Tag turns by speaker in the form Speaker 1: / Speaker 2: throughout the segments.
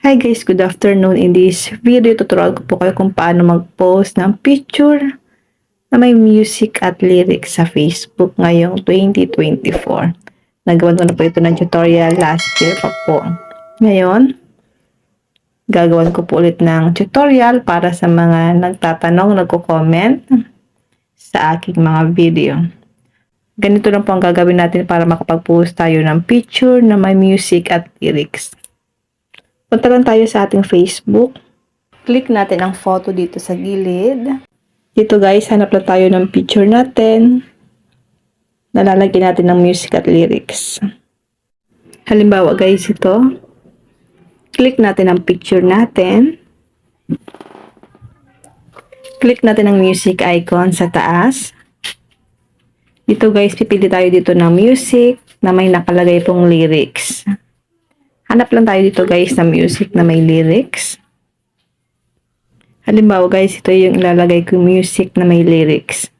Speaker 1: Hi guys, good afternoon. In this video tutorial ko po kayo kung paano mag-post ng picture na may music at lyrics sa Facebook ngayong 2024. Nagawan ko na po ito ng tutorial last year pa po. Ngayon, gagawan ko po ulit ng tutorial para sa mga nagtatanong, nagko-comment sa aking mga video. Ganito lang po ang gagawin natin para makapag-post tayo ng picture na may music at lyrics. Punta lang tayo sa ating Facebook. Click natin ang photo dito sa gilid. Dito guys, hanap lang tayo ng picture natin. Nalalagyan natin ng music at lyrics. Halimbawa guys, ito. Click natin ang picture natin. Click natin ang music icon sa taas. Dito guys, pipili tayo dito ng music na may nakalagay pong lyrics. Hanap lang tayo dito guys na music na may lyrics. Halimbawa guys, ito yung ilalagay ko music na may lyrics.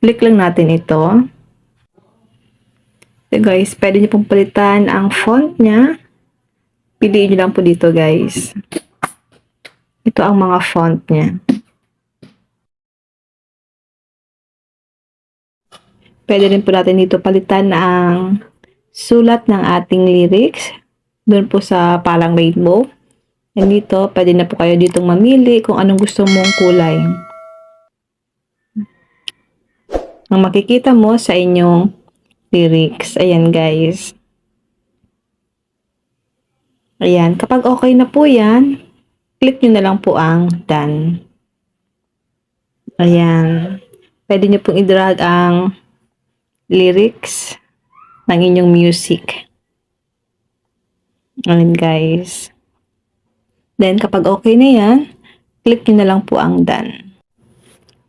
Speaker 1: Click lang natin ito. So guys, pwede nyo pong palitan ang font niya. Piliin nyo lang po dito guys. Ito ang mga font niya. Pwede rin po natin dito palitan ang sulat ng ating lyrics. Doon po sa parang rainbow. And dito, pwede na po kayo ditong mamili kung anong gusto mong kulay. Ang makikita mo sa inyong lyrics. Ayan guys. Ayan. Kapag okay na po yan, click nyo na lang po ang done. Ayan. Pwede nyo pong i-drag ang lyrics ng inyong music. Ayan guys. Then kapag okay na yan, click nyo na lang po ang done.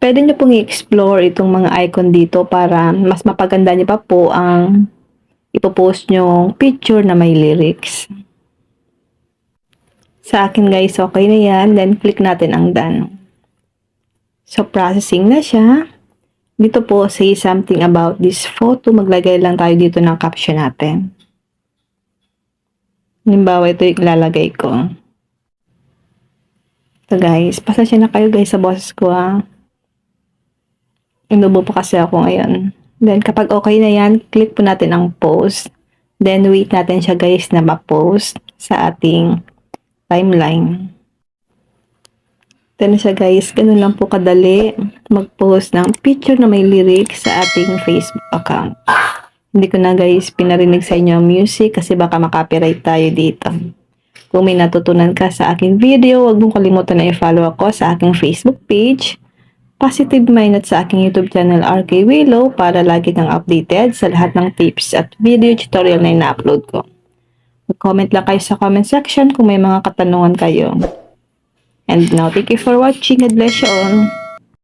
Speaker 1: Pwede nyo pong i-explore itong mga icon dito para mas mapaganda nyo pa po ang ipopost nyong picture na may lyrics. Sa akin guys, okay na yan. Then click natin ang done. So processing na siya. Dito po, say something about this photo. Maglagay lang tayo dito ng caption natin. Halimbawa, ito yung ilalagay ko. So guys, pasensya na kayo guys sa boses ko ha. Inubo po kasi ako ngayon. Then kapag okay na yan, click po natin ang post. Then wait natin siya guys na ma-post sa ating timeline. Ito na siya guys, ganun lang po kadali mag-post ng picture na may lyrics sa ating Facebook account. Hindi ko na guys pinarinig sa inyo ang music kasi baka makapiright tayo dito. Kung may natutunan ka sa aking video, huwag mong kalimutan na i-follow ako sa aking Facebook page, Positive Mind, at sa aking YouTube channel RK Willow para lagi kang updated sa lahat ng tips at video tutorial na ina-upload ko. Mag-comment lang kayo sa comment section kung may mga katanungan kayo. And now, thank you for watching. God bless you all.